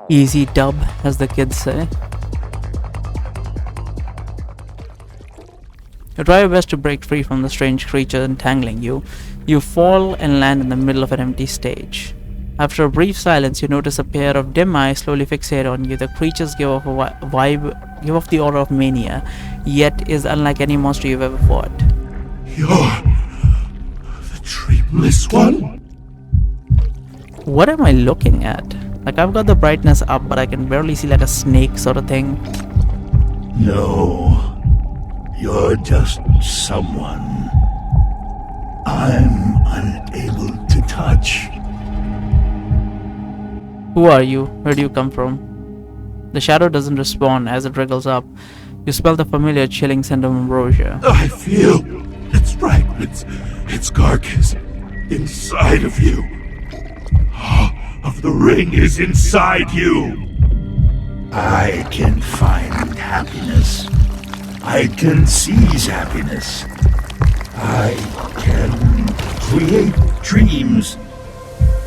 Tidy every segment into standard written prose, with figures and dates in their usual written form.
Easy dub, as the kids say. You try your best to break free from the strange creature entangling you. You fall and land in the middle of an empty stage. After a brief silence, you notice a pair of dim eyes slowly fixate on you. The creatures give off give off the aura of mania, yet is unlike any monster you've ever fought. You're the dreamless one? What am I looking at? Like, I've got the brightness up, but I can barely see like a snake sort of thing. No. You're just someone I'm unable to touch. Who are you? Where do you come from? The shadow doesn't respond as it wriggles up. You smell the familiar chilling scent of ambrosia. I feel its fragments, its carcass, inside of you. Of the ring is inside you. I can find happiness. I can seize happiness. I can create dreams.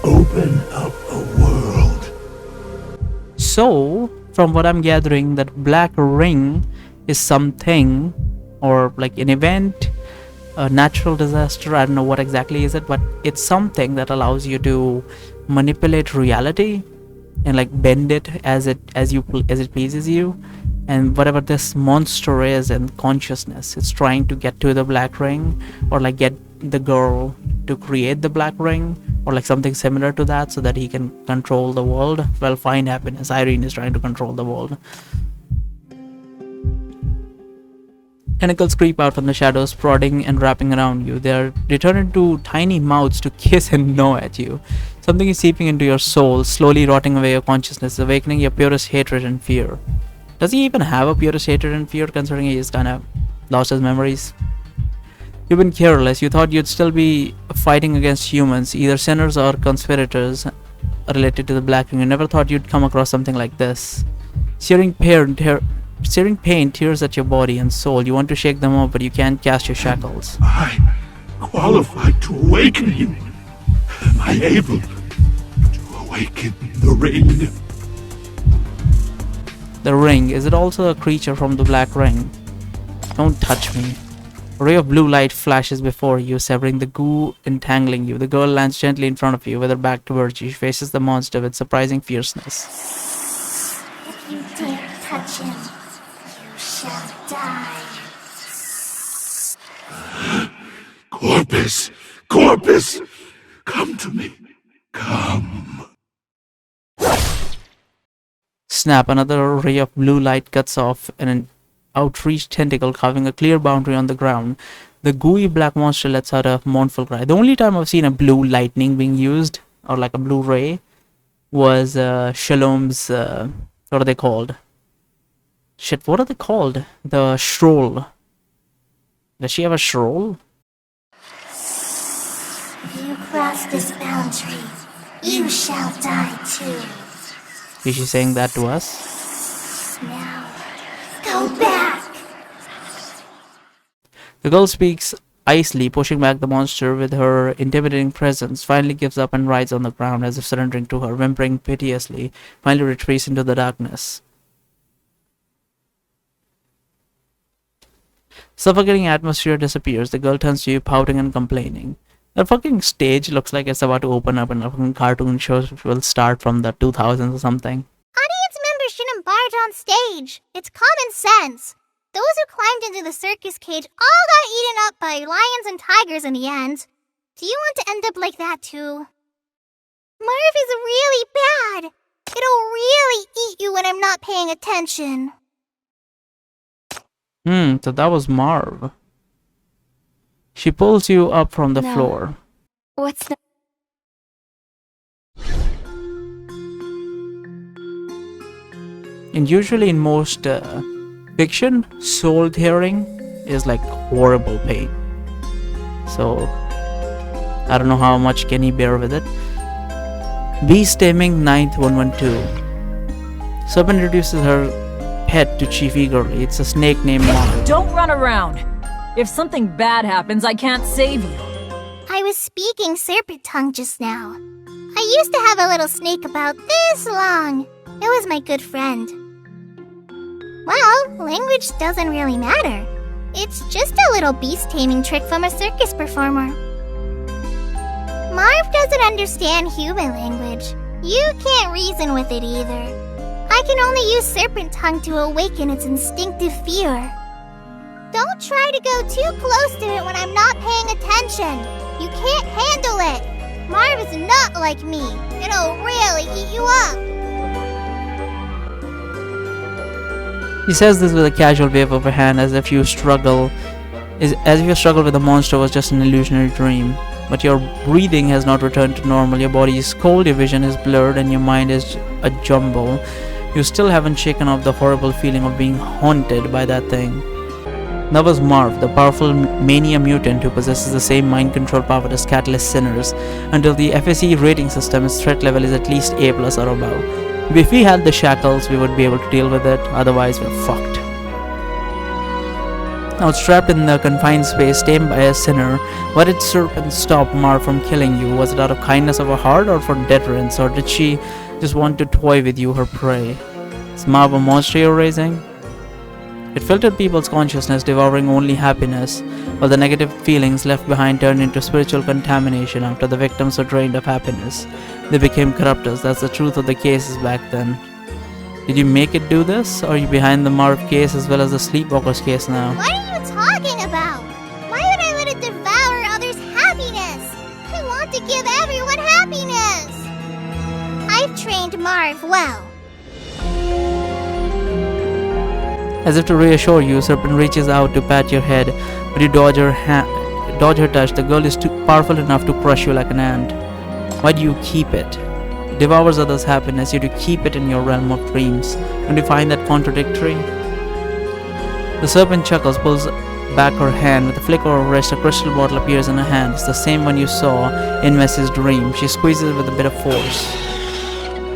Open up a world. So, from what I'm gathering, that black ring is something, or like an event, a natural disaster, I don't know what exactly is it, but it's something that allows you to manipulate reality and like bend it as it pleases you. And whatever this monster is in consciousness, it's trying to get to the black ring, or like get the girl to create the black ring, or like something similar to that, so that he can control the world. Well, find happiness. Irene is trying to control the world. Tentacles creep out from the shadows, prodding and wrapping around you. They are turned into tiny mouths to kiss and gnaw at you. Something is seeping into your soul, slowly rotting away your consciousness, awakening your purest hatred and fear. Does he even have a purest hatred and fear, considering he's kind of lost his memories? You've been careless. You thought you'd still be fighting against humans, either sinners or conspirators related to the Black Ring. You never thought you'd come across something like this. Searing pain tears at your body and soul. You want to shake them off, but you can't cast your shackles. I qualified to awaken you. Am I able to awaken the ring? The ring, is it also a creature from the Black Ring? Don't touch me. A ray of blue light flashes before you, severing the goo entangling you. The girl lands gently in front of you, with her back towards you. She faces the monster with surprising fierceness. If you dare touch him, you shall die. Corpus! Corpus! Come to me. Come. Snap, another ray of blue light cuts off, and an outreached tentacle carving a clear boundary on the ground. The gooey black monster lets out a mournful cry. The only time I've seen a blue lightning being used, or like a blue ray, was Shalom's, what are they called? Shit, what are they called? The Shroll. Does she have a Shroll? If you cross this boundary, you shall die too. Is she saying that to us? Now, go back! The girl speaks icily, pushing back the monster with her intimidating presence, finally gives up and rides on the ground as if surrendering to her, whimpering piteously, finally retreats into the darkness. Suffocating atmosphere disappears. The girl turns to you, pouting and complaining. The fucking stage looks like it's about to open up, and a fucking cartoon show will start from the 2000s or something. Audience members shouldn't barge on stage. It's common sense. Those who climbed into the circus cage all got eaten up by lions and tigers in the end. Do you want to end up like that too? Marv is really bad. It'll really eat you when I'm not paying attention. So that was Marv. She pulls you up from the floor. What's the... And usually in most fiction, soul tearing is like horrible pain. So I don't know how much can he bear with it. Beast Taming 9th 112. Sub introduces her pet to Chief eagerly. It's a snake named Marv. Don't run around! If something bad happens, I can't save you. I was speaking serpent tongue just now. I used to have a little snake about this long. It was my good friend. Well, language doesn't really matter. It's just a little beast taming trick from a circus performer. Marv doesn't understand human language. You can't reason with it either. I can only use serpent tongue to awaken its instinctive fear. Don't try to go too close to it when I'm not paying attention. You can't handle it. Marv is not like me. It'll really eat you up. He says this with a casual wave of a hand, as if your struggle with the monster was just an illusionary dream. But your breathing has not returned to normal. Your body is cold, your vision is blurred, and your mind is a jumble. You still haven't shaken off the horrible feeling of being haunted by that thing. That was Marv, the powerful mania mutant who possesses the same mind control power as Catalyst Sinners. Until the FSE rating system, his threat level is at least A+ or above. If we had the shackles, we would be able to deal with it, otherwise we're fucked. Now trapped in the confined space, tamed by a sinner, why did Serpent stop Marv from killing you? Was it out of kindness of her heart or for deterrence, or did she just want to toy with you, her prey? Is Marv a monster you're raising? It filtered people's consciousness, devouring only happiness, while the negative feelings left behind turned into spiritual contamination after the victims were drained of happiness. They became corruptors. That's the truth of the cases back then. Did you make it do this? Or are you behind the Marv case as well as the Sleepwalkers case now? What are you talking about? Why would I let it devour others' happiness? I want to give everyone happiness. I've trained Marv well. As if to reassure you, Serpent reaches out to pat your head, but you dodge her touch. The girl is too powerful enough to crush you like an ant. Why do you keep it? It devours others' happiness, yet you keep it in your realm of dreams. Don't you find that contradictory? The Serpent chuckles, pulls back her hand. With a flick of her wrist, a crystal bottle appears in her hand. It's the same one you saw in Mess's dream. She squeezes it with a bit of force.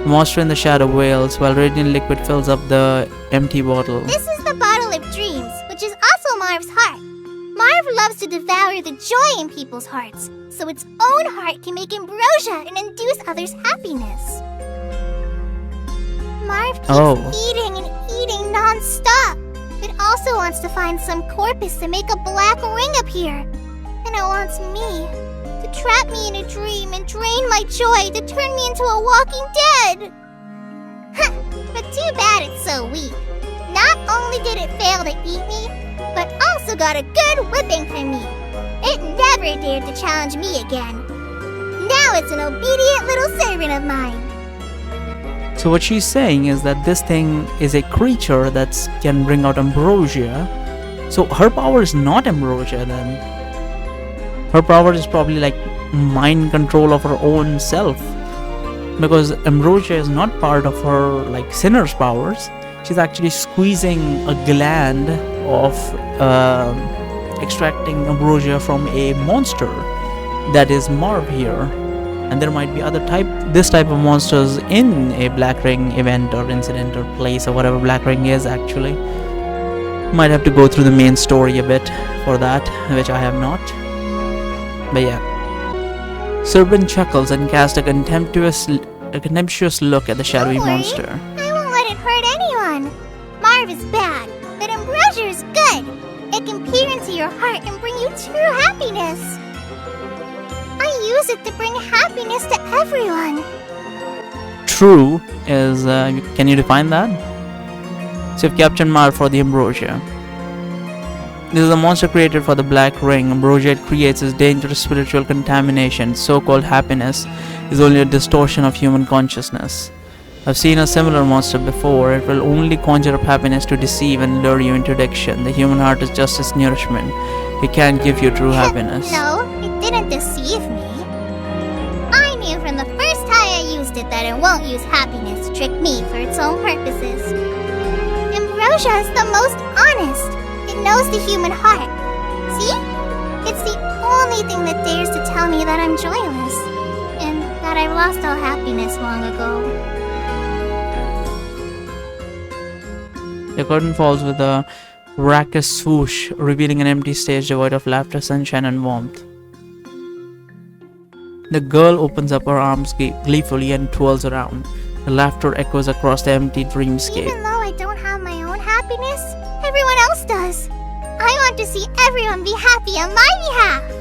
The monster in the shadow wails, while radiant liquid fills up the empty bottle. This is the bottle of dreams, which is also Marv's heart. Marv loves to devour the joy in people's hearts, so its own heart can make ambrosia and induce others' happiness. Marv keeps eating and eating non-stop. It also wants to find some corpus to make a black ring appear. And it wants me to trap me in a dream and drain my joy to turn me into a walking dead. But too bad it's so weak. Not only did it fail to eat me, but also got a good whipping from me. It never dared to challenge me again. Now it's an obedient little servant of mine. So what she's saying is that this thing is a creature that can bring out ambrosia. So her power is not ambrosia then. Her power is probably like mind control of her own self. Because ambrosia is not part of her like sinner's powers. She's actually squeezing a gland of extracting ambrosia from a monster that is Marv here. And there might be this type of monsters in a Black Ring event or incident or place or whatever Black Ring is actually. Might have to go through the main story a bit for that, which I have not. But yeah. Serpent chuckles and casts a contemptuous look at the shadowy Don't worry. monster. I won't let it hurt anyone. Marv is bad, but ambrosia is good. It can peer into your heart and bring you true happiness. I use it to bring happiness to everyone. True is, can you define that? So you've captured Marv for the ambrosia. This is a monster created for the Black Ring. Ambrosia it creates is dangerous spiritual contamination. So-called happiness is only a distortion of human consciousness. I've seen a similar monster before. It will only conjure up happiness to deceive and lure you into addiction. The human heart is just its nourishment. It can't give you true happiness. No, it didn't deceive me. I knew from the first time I used it that it won't use happiness to trick me for its own purposes. Ambrosia is the most honest. It knows the human heart. See? It's the only thing that dares to tell me that I'm joyless. And that I've lost all happiness long ago. The curtain falls with a raucous swoosh, revealing an empty stage devoid of laughter, sunshine, and warmth. The girl opens up her arms gleefully and twirls around. The laughter echoes across the empty dreamscape. Even though I don't have my own happiness, everyone else does. I want to see everyone be happy on my behalf.